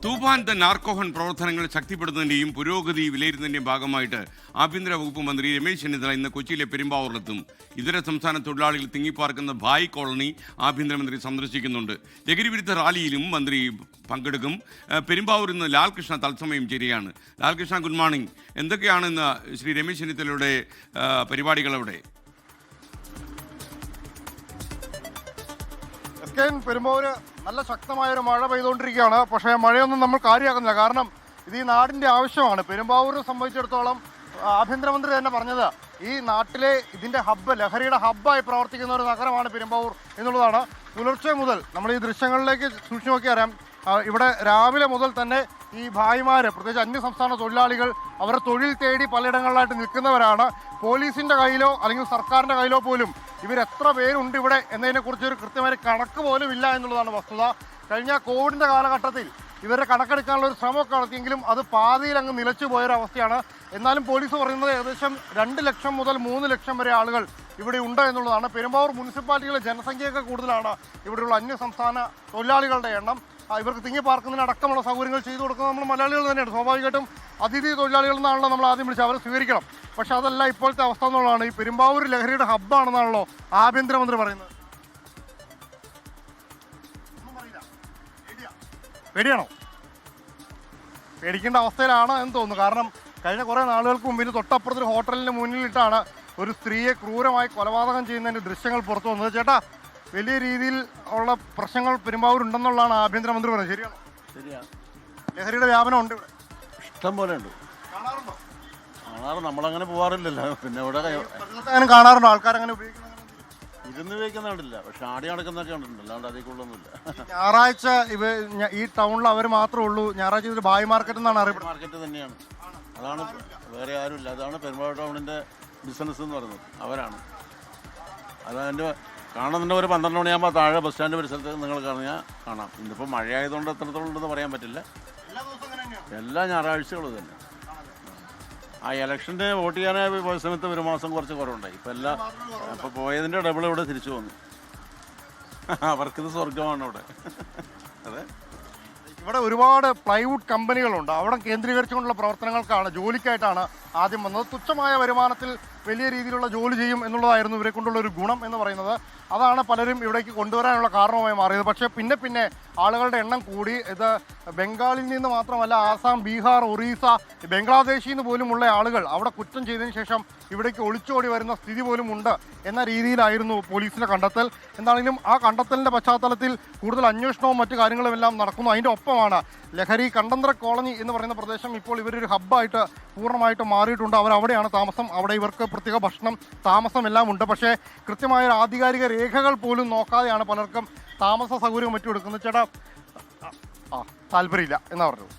തൂഫാൻ നാർക്കോഹൻ പ്രവർത്തനങ്ങൾ ശക്തിപ്പെടുത്തുന്നതിന്റെയും പുരോഗതി വിലയിരുത്തുന്നതിന്റെയും ഭാഗമായിട്ട് ആഭ്യന്തര വകുപ്പ് മന്ത്രി രമേശ് ചെന്നിത്തല ഇന്ന് കൊച്ചിയിലെ പെരുമ്പാവൂരിലെത്തും. ഇതര സംസ്ഥാന തൊഴിലാളികൾ തിങ്ങിപ്പാർക്കുന്ന ഭായ് കോളനി ആഭ്യന്തരമന്ത്രി സന്ദർശിക്കുന്നുണ്ട്. ലഹരിവിരുദ്ധ റാലിയിലും മന്ത്രി പങ്കെടുക്കും. പെരുമ്പാവൂരിൽ നിന്ന് ലാൽകൃഷ്ണ തത്സമയം ചേരുകയാണ്. Lalkrishna, good morning. എന്തൊക്കെയാണ് ഇന്ന് ശ്രീ രമേശ് ചെന്നിത്തലയുടെ പരിപാടികൾ അവിടെ? പെരുമ്പാവൂര് നല്ല ശക്തമായൊരു മഴ പെയ്തുകൊണ്ടിരിക്കുകയാണ്. പക്ഷേ മഴയൊന്നും നമ്മൾ കാര്യമാക്കുന്നില്ല. കാരണം ഇത് ഈ നാടിൻ്റെ ആവശ്യമാണ്. പെരുമ്പാവൂരിനെ സംബന്ധിച്ചിടത്തോളം ആഭ്യന്തരമന്ത്രി തന്നെ പറഞ്ഞത് ഈ നാട്ടിലെ ഇതിൻ്റെ ഹബ്ബ്, ലഹരിയുടെ ഹബ്ബായി പ്രവർത്തിക്കുന്ന ഒരു നഗരമാണ് പെരുമ്പാവൂർ എന്നുള്ളതാണ്. പുലർച്ചെ മുതൽ നമ്മൾ ഈ ദൃശ്യങ്ങളിലേക്ക് സൂക്ഷിച്ചു നോക്കി അറിയാം, ഇവിടെ രാവിലെ മുതൽ തന്നെ ഈ ഭായിമാർ, പ്രത്യേകിച്ച് അന്യസംസ്ഥാന തൊഴിലാളികൾ, അവരുടെ തൊഴിൽ തേടി പലയിടങ്ങളിലായിട്ട് നിൽക്കുന്നവരാണ്. പോലീസിൻ്റെ കയ്യിലോ അല്ലെങ്കിൽ സർക്കാരിൻ്റെ കയ്യിലോ പോലും ഇവരെത്ര പേരുണ്ട് ഇവിടെ എന്നതിനെക്കുറിച്ചൊരു കൃത്യമായ കണക്ക് പോലും ഇല്ല എന്നുള്ളതാണ് വസ്തുത. കഴിഞ്ഞ കോവിഡിൻ്റെ കാലഘട്ടത്തിൽ ഇവരുടെ കണക്കെടുക്കാനുള്ള ഒരു ശ്രമമൊക്കെ നടത്തിയെങ്കിലും അത് പാതിയിൽ അങ്ങ് നിലച്ചു പോയൊരവസ്ഥയാണ്. എന്നാലും പോലീസ് പറയുന്നത് ഏകദേശം 2 ലക്ഷം മുതൽ 3 ലക്ഷം വരെ ആളുകൾ ഇവിടെ ഉണ്ട് എന്നുള്ളതാണ്. പെരുമ്പാവൂർ മുനിസിപ്പാലിറ്റിയിലെ ജനസംഖ്യയൊക്കെ കൂടുതലാണ് ഇവിടെയുള്ള അന്യസംസ്ഥാന തൊഴിലാളികളുടെ എണ്ണം. ഇവർക്ക് തിങ്ങി പാർക്കുന്നതിന് അടക്കമുള്ള സൗകര്യങ്ങൾ ചെയ്തു കൊടുക്കുന്നത് നമ്മൾ മലയാളികൾ തന്നെയാണ്. സ്വാഭാവികമായിട്ടും അതിഥി തൊഴിലാളികൾ എന്നാണല്ലോ നമ്മൾ ആദ്യം വിളിച്ച് അവരെ സ്വീകരിക്കണം. പക്ഷെ അതല്ല ഇപ്പോഴത്തെ അവസ്ഥ എന്നുള്ളതാണ്. ഈ പെരുമ്പാവൂർ ലഹരിയുടെ ഹബ്ബാണെന്നാണല്ലോ ആഭ്യന്തരമന്ത്രി പറയുന്നത്. പേടിയാണോ? പേടിക്കേണ്ട അവസ്ഥയിലാണ് എന്ന് തോന്നുന്നു. കാരണം കഴിഞ്ഞ കുറേ നാളുകൾക്ക് മുമ്പ് ഇതിന് തൊട്ടപ്പുറത്തൊരു ഹോട്ടലിന് മുന്നിലിട്ടാണ് ഒരു സ്ത്രീയെ ക്രൂരമായി കൊലപാതകം ചെയ്യുന്നതിൻ്റെ ദൃശ്യങ്ങൾ പുറത്തു വന്നത്. ചേട്ടാ, വലിയ രീതിയിൽ ഉള്ള പ്രശ്നങ്ങൾ പെരുമ്പാവൂരുണ്ടെന്നുള്ളതാണ് ആഭ്യന്തരമന്ത്രി പറയുന്നത്. ശരിയാണോ? ശരിയാണ്. ലഹരിയുടെ വ്യാപനം ഉണ്ട് ഇവിടെ, ഇഷ്ടം പോലെ ഉണ്ട്. കാണാറുണ്ടോ? നമ്മളങ്ങനെ പോകാറില്ലല്ലോ. പിന്നെ ഇവിടെ അങ്ങനെ കാണാറുണ്ടോ? ആൾക്കാരങ്ങനെ ഉപയോഗിക്കുന്നത് ഇരുന്ന് ഉപയോഗിക്കുന്നില്ല, പക്ഷെ ആടി നടക്കുന്നൊക്കെ ഉണ്ടല്ലോ, അല്ലാണ്ട് അതേ കൊള്ളൊന്നുമില്ല. ഞായറാഴ്ച ഈ ടൗണിൽ അവർ മാത്രമേ ഉള്ളൂ. ഞായറാഴ്ച ഇതൊരു ഭായ് മാർക്കറ്റ് എന്നാണ് അറിയപ്പെടുന്നത്. മാർക്കറ്റ് തന്നെയാണ്. അതാണ്, വേറെ ആരുമില്ല. അതാണ് പെരുമ്പാവൂർ ടൗണിൻ്റെ ബിസിനസ് എന്ന് പറയുന്നത്. അവരാണ് അതതിൻ്റെ കാണുന്നുണ്ട്. ഒരു 12 മണിയാകുമ്പോൾ താഴെ ബസ് സ്റ്റാൻഡ് പരിസരത്ത് നിങ്ങൾ കാണാം. ഇന്നിപ്പോൾ മഴയായതുകൊണ്ട് എത്രത്തോളം ഉണ്ടെന്ന് പറയാൻ പറ്റില്ല. എല്ലാ ഞായറാഴ്ചകളും തന്നെ. ആ ഇലക്ഷൻ്റെ വോട്ട് ചെയ്യാനായി പോയ സമയത്ത് ഒരു മാസം കുറച്ച് കുറവുണ്ടായി. ഇപ്പോൾ പോയതിൻ്റെ ഡബിൾ ഇവിടെ തിരിച്ചു വന്നു. അവർക്കിത് സ്വർഗമാണ് ഇവിടെ. അതെ, ഇവിടെ ഒരുപാട് പ്ലൈവുഡ് കമ്പനികളുണ്ട്. അവിടെ കേന്ദ്രീകരിച്ചുകൊണ്ടുള്ള പ്രവർത്തനങ്ങൾക്കാണ്, ജോലിക്കായിട്ടാണ് ആദ്യം വന്നത്. തുച്ഛമായ വരുമാനത്തിൽ വലിയ രീതിയിലുള്ള ജോലി ചെയ്യും എന്നുള്ളതായിരുന്നു ഇവരെ കൊണ്ടുള്ള ഒരു ഗുണം എന്ന് പറയുന്നത്. അതാണ് പലരും ഇവിടേക്ക് കൊണ്ടുവരാനുള്ള കാരണമായി മാറിയത്. പക്ഷേ പിന്നെ ആളുകളുടെ എണ്ണം കൂടി. ഇത് ബംഗാളിൽ നിന്ന് മാത്രമല്ല, ആസാം, ബീഹാർ, ഒറീസ, ബംഗ്ലാദേശിൽ നിന്ന് പോലുമുള്ള ആളുകൾ അവിടെ കുറ്റം ചെയ്തതിന് ശേഷം ഇവിടേക്ക് ഒളിച്ചോടി വരുന്ന സ്ഥിതി പോലും ഉണ്ട് എന്ന രീതിയിലായിരുന്നു പോലീസിൻ്റെ കണ്ടെത്തൽ. എന്താണെങ്കിലും ആ കണ്ടെത്തലിൻ്റെ പശ്ചാത്തലത്തിൽ കൂടുതൽ അന്വേഷണവും മറ്റു കാര്യങ്ങളും എല്ലാം നടക്കുന്നു. അതിൻ്റെ ഒപ്പമാണ് ലഹരി കണ്ടന്തര കോളനി എന്ന് പറയുന്ന പ്രദേശം ഇപ്പോൾ ഇവരൊരു ഹബ്ബായിട്ട് പൂർണ്ണമായിട്ട് മാറിയിട്ടുണ്ട്. അവരവിടെയാണ് താമസം. അവിടെ ഇവർക്ക് പ്രത്യേക ഭക്ഷണം, താമസം എല്ലാം ഉണ്ട്. പക്ഷേ കൃത്യമായ ആധികാരിക രേഖകൾ പോലും നോക്കാതെയാണ് പലർക്കും താമസ സൗകര്യം മറ്റും എടുക്കുന്നത്. ചേട്ടാ, താല്പര്യമില്ല എന്നാ പറഞ്ഞത്.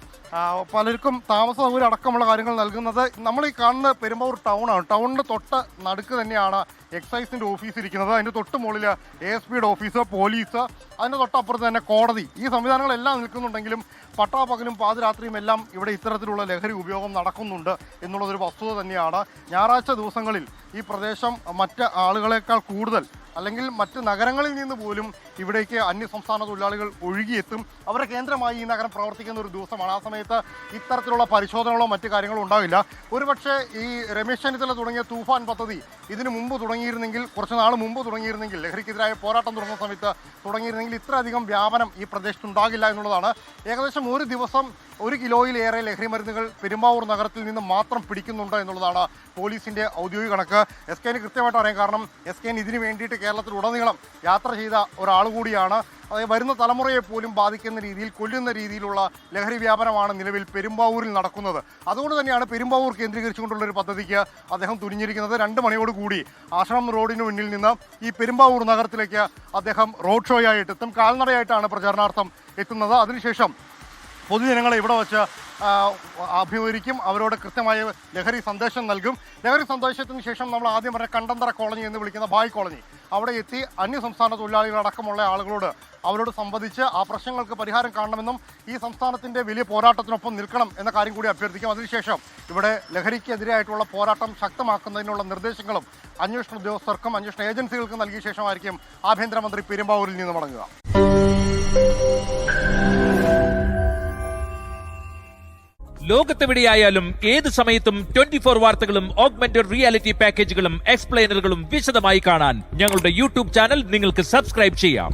പലർക്കും താമസ സൗകര്യം അടക്കമുള്ള കാര്യങ്ങൾ നൽകുന്നത്. നമ്മൾ ഈ കാണുന്ന പെരുമ്പാവൂർ ടൗണാണ്. ടൗണിൻ്റെ തൊട്ട് നടുക്ക് തന്നെയാണ് എക്സൈസിൻ്റെ ഓഫീസ് ഇരിക്കുന്നത്. അതിൻ്റെ തൊട്ട് മുകളിൽ ASPയുടെ ഓഫീസ്, പോലീസ്, അതിൻ്റെ തൊട്ടപ്പുറത്ത് തന്നെ കോടതി. ഈ സംവിധാനങ്ങളെല്ലാം നിൽക്കുന്നുണ്ടെങ്കിലും പട്ടാപ്പകലും പാതിരാത്രിയും എല്ലാം ഇവിടെ ഇത്തരത്തിലുള്ള ലഹരി ഉപയോഗം നടക്കുന്നുണ്ട് എന്നുള്ളതൊരു വസ്തുത തന്നെയാണ്. ഞായറാഴ്ച ദിവസങ്ങളിൽ ഈ പ്രദേശം മറ്റ് ആളുകളെക്കാൾ കൂടുതൽ, അല്ലെങ്കിൽ മറ്റ് നഗരങ്ങളിൽ നിന്ന് പോലും ഇവിടേക്ക് അന്യസംസ്ഥാന തൊഴിലാളികൾ ഒഴുകിയെത്തും. അവരുടെ കേന്ദ്രമായി ഈ നഗരം പ്രവർത്തിക്കുന്ന ഒരു ദിവസമാണ്. ആ സമയത്ത് ഇത്തരത്തിലുള്ള പരിശോധനകളോ മറ്റു കാര്യങ്ങളോ ഉണ്ടാവില്ല. ഒരുപക്ഷെ ഈ രമേശ് ചെന്നിത്തല തുടങ്ങിയ തൂഫാൻ പദ്ധതി ഇതിനു മുമ്പ് തുടങ്ങിയിരുന്നെങ്കിൽ, കുറച്ച് നാൾ മുമ്പ് തുടങ്ങിയിരുന്നെങ്കിൽ, ലഹരിക്കെതിരായ പോരാട്ടം തുടങ്ങുന്ന സമയത്ത് തുടങ്ങിയിരുന്നെങ്കിൽ ഇത്രയധികം വ്യാപനം ഈ പ്രദേശത്ത് ഉണ്ടാകില്ല എന്നുള്ളതാണ്. ഏകദേശം ഒരു ദിവസം 1 കിലോയിലേറെ ലഹരി മരുന്നുകൾ പെരുമ്പാവൂർ നഗരത്തിൽ നിന്ന് മാത്രം പിടിക്കുന്നുണ്ട് എന്നുള്ളതാണ് പോലീസിൻ്റെ ഔദ്യോഗിക കണക്ക്. SKന് കൃത്യമായിട്ട് അറിയാം. കാരണം SKN ഇതിനു വേണ്ടിയിട്ട് കേരളത്തിലുടനീളം യാത്ര ചെയ്ത ഒരാൾ കൂടിയാണ്. അതായത് വരുന്ന തലമുറയെ പോലും ബാധിക്കുന്ന രീതിയിൽ, കൊല്ലുന്ന രീതിയിലുള്ള ലഹരി വ്യാപനമാണ് നിലവിൽ പെരുമ്പാവൂരിൽ നടക്കുന്നത്. അതുകൊണ്ട് തന്നെയാണ് പെരുമ്പാവൂർ കേന്ദ്രീകരിച്ചുകൊണ്ടുള്ള ഒരു പദ്ധതിക്ക് അദ്ദേഹം തുനിഞ്ഞിരിക്കുന്നത്. 2 മണിയോട് കൂടി ആശ്രമം റോഡിന് മുന്നിൽ നിന്ന് ഈ പെരുമ്പാവൂർ നഗരത്തിലേക്ക് അദ്ദേഹം റോഡ് ഷോയായിട്ട് എത്തും. കാൽനടയായിട്ടാണ് പ്രചാരണാർത്ഥം എത്തുന്നത്. അതിനുശേഷം പൊതുജനങ്ങളെ ഇവിടെ വച്ച് അഭിമുഖീകരിക്കും. അവരോട് കൃത്യമായ ലഹരി സന്ദേശം നൽകും. ലഹരി സന്ദേശത്തിന് ശേഷം നമ്മൾ ആദ്യം പറഞ്ഞ കണ്ടന്തര കോളനി എന്ന് വിളിക്കുന്ന ഭായ് കോളനി, അവിടെ എത്തി അന്യസംസ്ഥാന തൊഴിലാളികളടക്കമുള്ള അവരോട് സംവദിച്ച് ആ പ്രശ്നങ്ങൾക്ക് പരിഹാരം കാണണമെന്നും ഈ സംസ്ഥാനത്തിൻ്റെ വലിയ പോരാട്ടത്തിനൊപ്പം നിൽക്കണം എന്ന കാര്യം കൂടി അഭ്യർത്ഥിക്കും. അതിനുശേഷം ഇവിടെ ലഹരിക്കെതിരായിട്ടുള്ള പോരാട്ടം ശക്തമാക്കുന്നതിനുള്ള നിർദ്ദേശങ്ങളും അന്വേഷണ ഉദ്യോഗസ്ഥർക്കും അന്വേഷണ ഏജൻസികൾക്കും നൽകിയ ശേഷമായിരിക്കും ആഭ്യന്തരമന്ത്രി പെരുമ്പാവൂരിൽ നിന്ന് മടങ്ങുക. ലോകത്തെവിടെയായാലും ഏത് സമയത്തും 24 വാർത്തകളും ഓഗ്മെന്റഡ് റിയാലിറ്റി പാക്കേജുകളും എക്സ്പ്ലെയിനറുകളും വിശദമായി കാണാൻ ഞങ്ങളുടെ യൂട്യൂബ് ചാനൽ നിങ്ങൾക്ക് സബ്സ്ക്രൈബ് ചെയ്യാം.